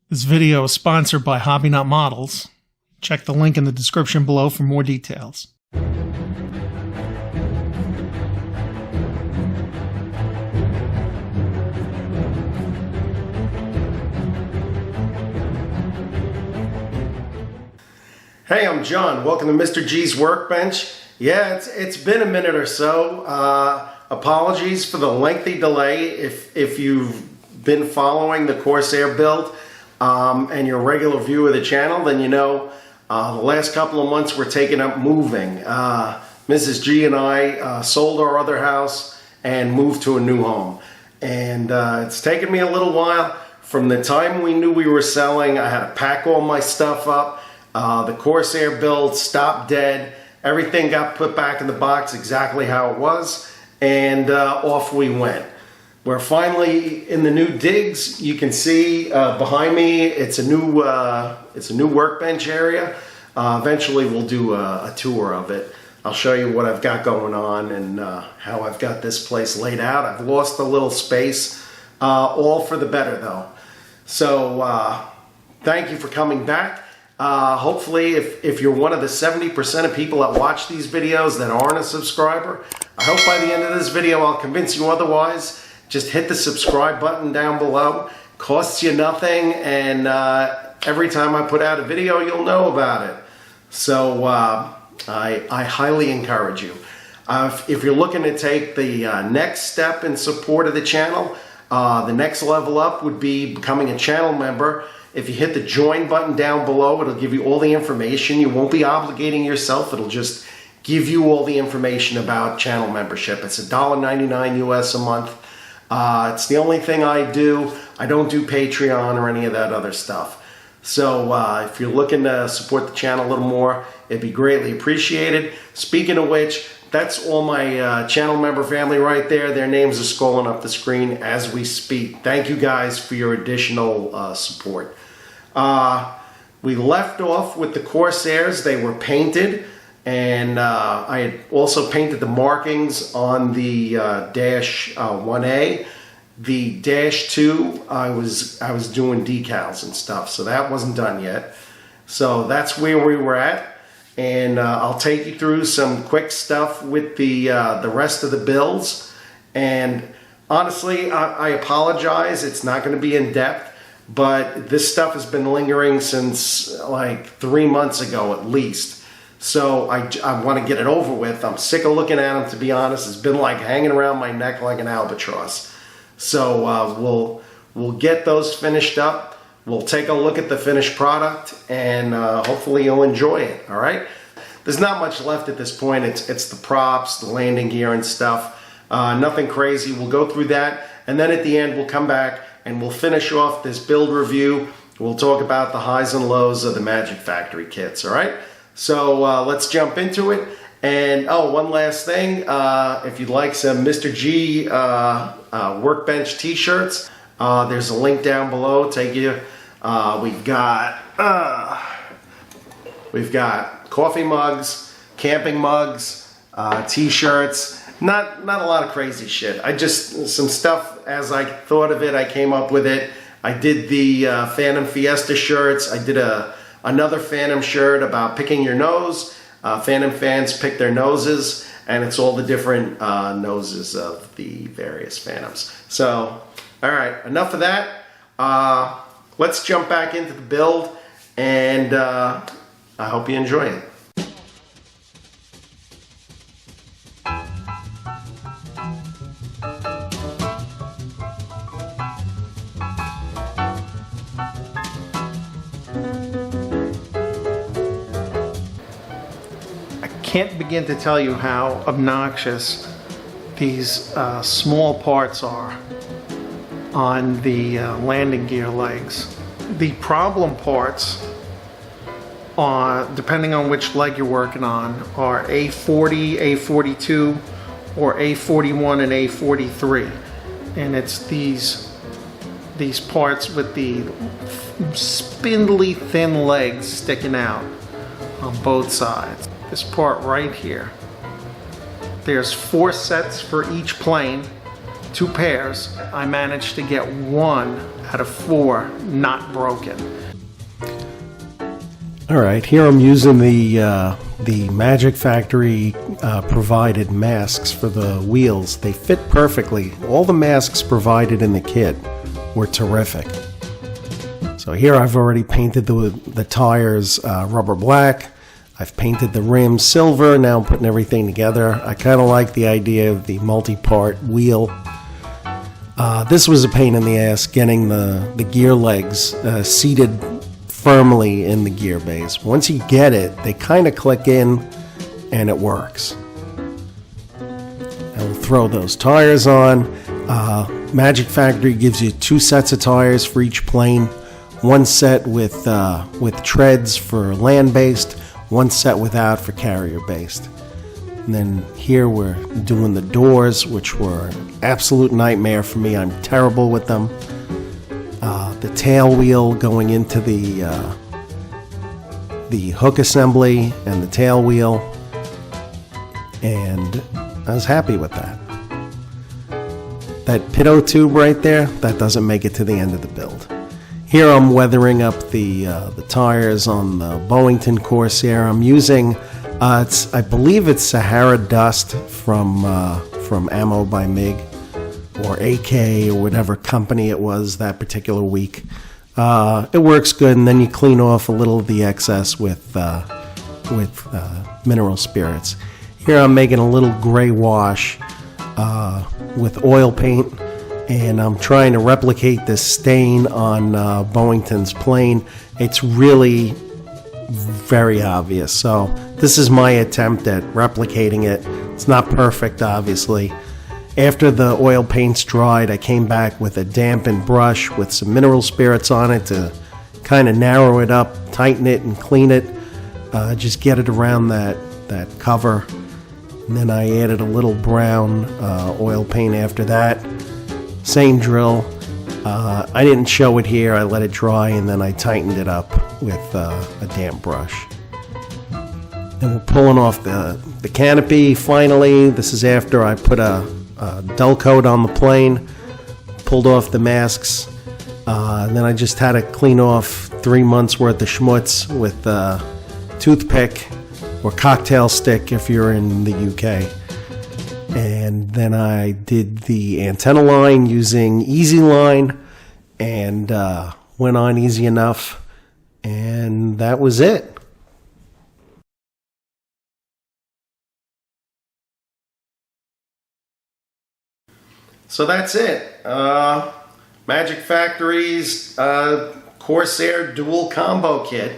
This video is sponsored by Hobbynut Models. Check the link in the description below for more details. Hey, I'm John. Welcome to Mr. G's Workbench. Yeah, it's been a minute or so. Apologies for the lengthy delay. If you've been following the Corsair build and your regular view of the channel, then you know the last couple of months we're taking up moving. Mrs. G and I sold our other house and moved to a new home. And it's taken me a little while. From the time we knew we were selling, I had to pack all my stuff up. The Corsair build stopped dead. Everything got put back in the box exactly how it was, and off we went. We're finally in the new digs. You can see behind me, it's a new workbench area. Eventually we'll do a tour of it. I'll show you what I've got going on and how I've got this place laid out. I've lost a little space, all for the better though. So thank you for coming back. Hopefully if you're one of the 70% of people that watch these videos that aren't a subscriber, I hope by the end of this video I'll convince you otherwise. Just hit the subscribe button down below. Costs you nothing, and every time I put out a video you'll know about it. So I highly encourage you. If you're looking to take the next step in support of the channel, the next level up would be becoming a channel member. If you hit the join button down below, it'll give you all the information. You won't be obligating yourself. It'll just give you all the information about channel membership. It's $1.99 US a month. It's the only thing I do. I don't do Patreon or any of that other stuff. So if you're looking to support the channel a little more, it'd be greatly appreciated. Speaking of which, that's all my channel member family right there. Their names are scrolling up the screen as we speak. Thank you guys for your additional support. We left off with the Corsairs. They were painted, and I had also painted the markings on the dash 1A. The dash 2, I was doing decals and stuff, so that wasn't done yet. So that's where we were at, and I'll take you through some quick stuff with the rest of the builds. And honestly, I apologize. It's not going to be in depth. But this stuff has been lingering since like 3 months ago at least. So I want to get it over with. I'm sick of looking at them, to be honest. It's been like hanging around my neck like an albatross. So we'll get those finished up. We'll take a look at the finished product, and hopefully you'll enjoy it, all right? There's not much left at this point. It's the props, the landing gear and stuff. Nothing crazy. We'll go through that, and then at the end we'll come back and we'll finish off this build review. We'll talk about the highs and lows of the Magic Factory kits, all right? So let's jump into it. And oh, one last thing. If you'd like some Mr. G Workbench t-shirts, there's a link down below. Take you. We've got coffee mugs, camping mugs, t-shirts. Not a lot of crazy shit. Some stuff as I thought of it, I came up with it. I did the Phantom Fiesta shirts. I did another Phantom shirt about picking your nose. Phantom fans pick their noses, and it's all the different noses of the various Phantoms. So, all right, enough of that. Let's jump back into the build, and I hope you enjoy it. Can't begin to tell you how obnoxious these small parts are on the landing gear legs. The problem parts, depending on which leg you're working on, are A40, A42, or A41 and A43. And it's these parts with the spindly thin legs sticking out on both sides. This part right here. There's 4 sets for each plane, two pairs, I managed to get 1 out of 4 not broken. All right, here I'm using the Magic Factory provided masks for the wheels. They fit perfectly. All the masks provided in the kit were terrific. So here I've already painted the tires rubber black. I've painted the rims silver. Now I'm putting everything together. I kind of like the idea of the multi-part wheel. This was a pain in the ass getting the gear legs seated firmly in the gear base. Once you get it, they kind of click in and it works. I will throw those tires on. Magic Factory gives you 2 sets of tires for each plane. 1 set with treads for land-based, 1 set without for carrier-based. And then here we're doing the doors, which were an absolute nightmare for me. I'm terrible with them. The tail wheel going into the hook assembly and the tail wheel, and I was happy with that. That pitot tube right there, that doesn't make it to the end of the build. Here I'm weathering up the tires on the Boeington Corsair. I'm using, I believe it's Sahara Dust from Ammo by MiG, or AK, or whatever company it was that particular week. It works good, and then you clean off a little of the excess with mineral spirits. Here I'm making a little gray wash with oil paint, and I'm trying to replicate this stain on Boeington's plane. It's really very obvious, so this is my attempt at replicating it. It's not perfect, obviously. After the oil paint's dried, I came back with a dampened brush with some mineral spirits on it to kind of narrow it up, tighten it, and clean it. Just get it around that cover. And then I added a little brown oil paint after that. Same drill. I didn't show it here. I let it dry, and then I tightened it up with a damp brush. Then we're pulling off the canopy finally. This is after I put a dull coat on the plane, pulled off the masks, and then I just had to clean off 3 months worth of schmutz with a toothpick or cocktail stick if you're in the UK. And then I did the antenna line using Easy Line, and went on easy enough, and that was it. So that's it. Magic Factory's Corsair dual combo kit.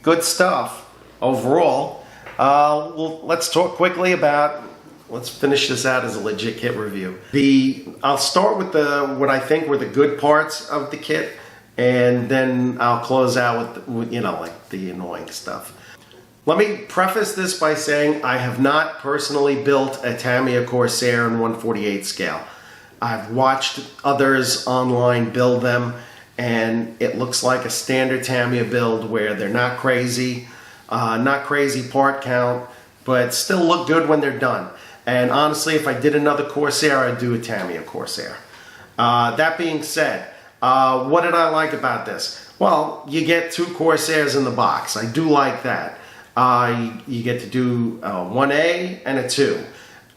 Good stuff overall. Well, let's talk quickly about, let's finish this out as a legit kit review. I'll start with what I think were the good parts of the kit, and then I'll close out with like the annoying stuff. Let me preface this by saying I have not personally built a Tamiya Corsair in 1/48 scale. I've watched others online build them, and it looks like a standard Tamiya build where they're not crazy part count, but still look good when they're done. And honestly, if I did another Corsair, I'd do a Tamiya Corsair. That being said, what did I like about this? Well, you get 2 Corsairs in the box. I do like that. You get to do 1A and a 2.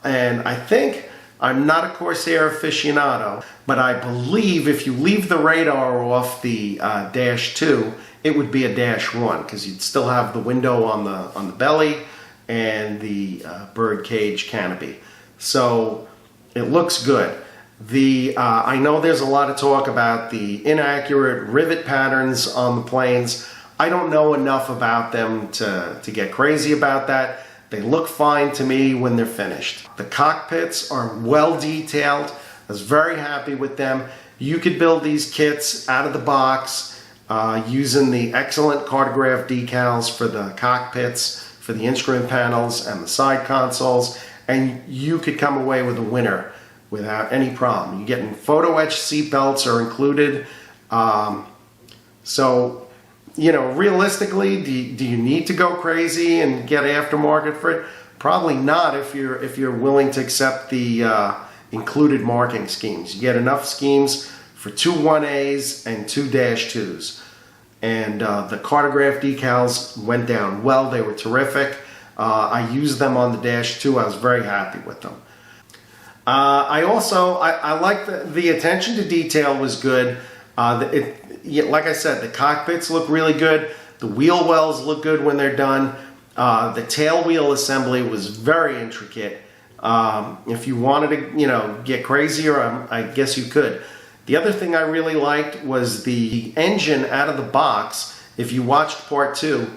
And I think, I'm not a Corsair aficionado, but I believe if you leave the radar off the dash 2, it would be a dash 1, because you'd still have the window on the belly and the bird cage canopy. So it looks good. I know there's a lot of talk about the inaccurate rivet patterns on the planes. I don't know enough about them to get crazy about that. They look fine to me when they're finished. The cockpits are well detailed. I was very happy with them. You could build these kits out of the box using the excellent cartograph decals for the cockpits, for the instrument panels and the side consoles, and you could come away with a winner without any problem. You're getting photo etched seat belts are included. So, realistically, do you need to go crazy and get aftermarket for it? Probably not if you're willing to accept the included marking schemes. You get enough schemes for 2 1As and 2 -2s. And the cartograph decals went down well. They were terrific. I used them on the -2. I was very happy with them. I like the attention to detail was good. Like I said, the cockpits look really good. The wheel wells look good when they're done. The tail wheel assembly was very intricate. If you wanted to, get crazier, I guess you could. The other thing I really liked was the engine out of the box. If you watched part 2,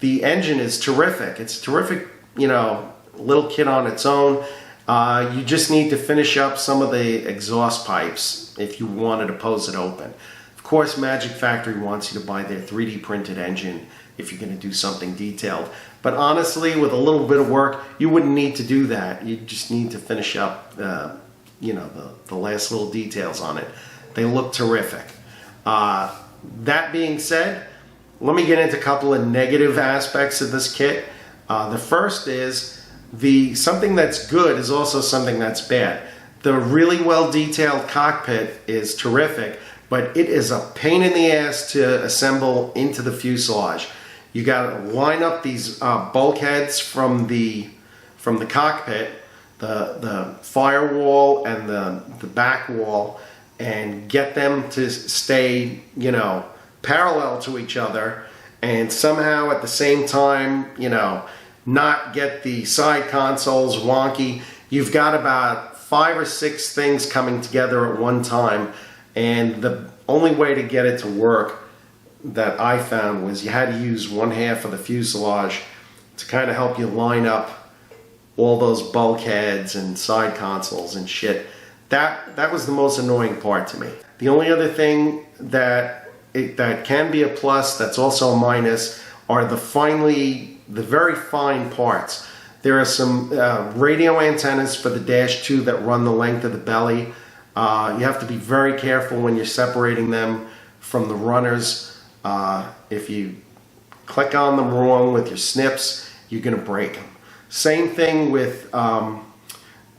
the engine is terrific. It's a terrific, little kit on its own. You just need to finish up some of the exhaust pipes if you wanted to pose it open. Of course, Magic Factory wants you to buy their 3D printed engine if you're going to do something detailed. But honestly, with a little bit of work, you wouldn't need to do that. You just need to finish up, the last little details on it. They look terrific. That being said, let me get into a couple of negative aspects of this kit. The first is something that's good is also something that's bad. The really well detailed cockpit is terrific, but it is a pain in the ass to assemble into the fuselage. You got to line up these bulkheads from the cockpit, the firewall and the back wall, and get them to stay, parallel to each other, and somehow at the same time, not get the side consoles wonky. You've got about 5 or 6 things coming together at one time, and the only way to get it to work that I found was you had to use one half of the fuselage to kind of help you line up all those bulkheads and side consoles and shit. That was the most annoying part to me. The only other thing that can be a plus that's also a minus are the very fine parts. There are some radio antennas for the -2 that run the length of the belly. You have to be very careful when you're separating them from the runners. If you click on them wrong with your snips, you're going to break them. Same thing with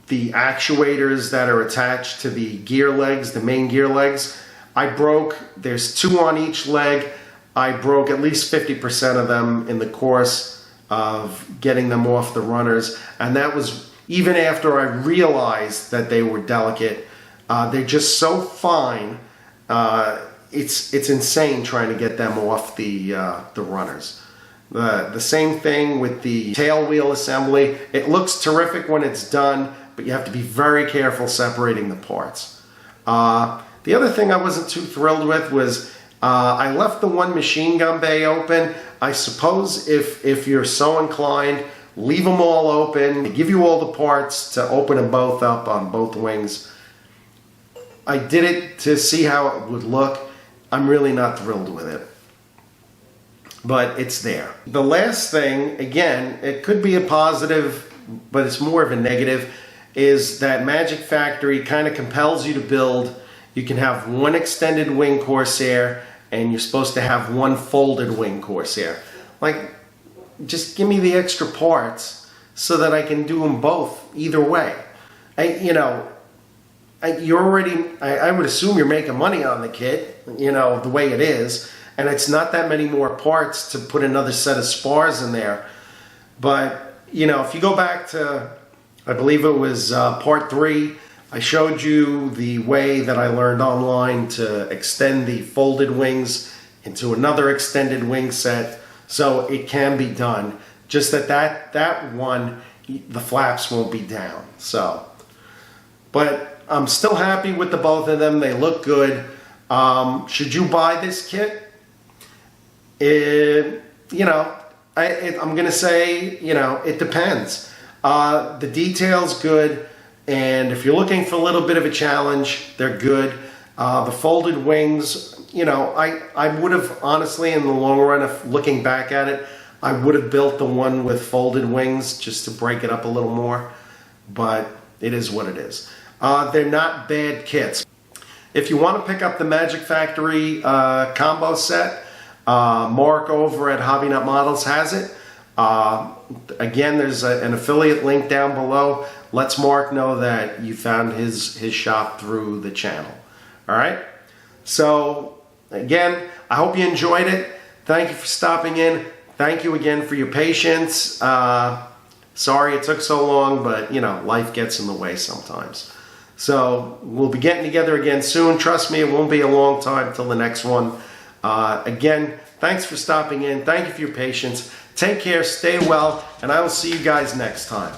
the actuators that are attached to the gear legs, the main gear legs. There's 2 on each leg. I broke at least 50% of them in the course of getting them off the runners, and that was even after I realized that they were delicate. They're just so fine. It's insane trying to get them off the runners. The same thing with the tail wheel assembly. It looks terrific when it's done, but you have to be very careful separating the parts. The other thing I wasn't too thrilled with was I left the one machine gun bay open. I suppose if you're so inclined, leave them all open. They give you all the parts to open them both up on both wings. I did it to see how it would look. I'm really not thrilled with it, but it's there. The last thing, again, it could be a positive, but it's more of a negative, is that Magic Factory kind of compels you to build. You can have one extended wing Corsair, and you're supposed to have one folded wing Corsair. Like, just give me the extra parts so that I can do them both either way. I would assume you're making money on the kit, the way it is, and it's not that many more parts to put another set of spars in there. But, if you go back to, I believe it was part 3, I showed you the way that I learned online to extend the folded wings into another extended wing set, so it can be done. Just that one, the flaps won't be down. But I'm still happy with the both of them. They look good. Should you buy this kit? I'm going to say, it depends. The detail's good, and if you're looking for a little bit of a challenge, they're good. The folded wings, I would have, honestly, in the long run, looking back at it, I would have built the one with folded wings just to break it up a little more, but it is what it is. They're not bad kits. If you want to pick up the Magic Factory combo set, Mark over at Hobbynut Models has it. again, there's an affiliate link down below. Lets Mark know that you found his shop through the channel. All right? So, again, I hope you enjoyed it. Thank you for stopping in. Thank you again for your patience. Sorry it took so long, but, you know, life gets in the way sometimes. So, we'll be getting together again soon. Trust me, it won't be a long time till the next one. Again, thanks for stopping in. Thank you for your patience. Take care, stay well, and I will see you guys next time.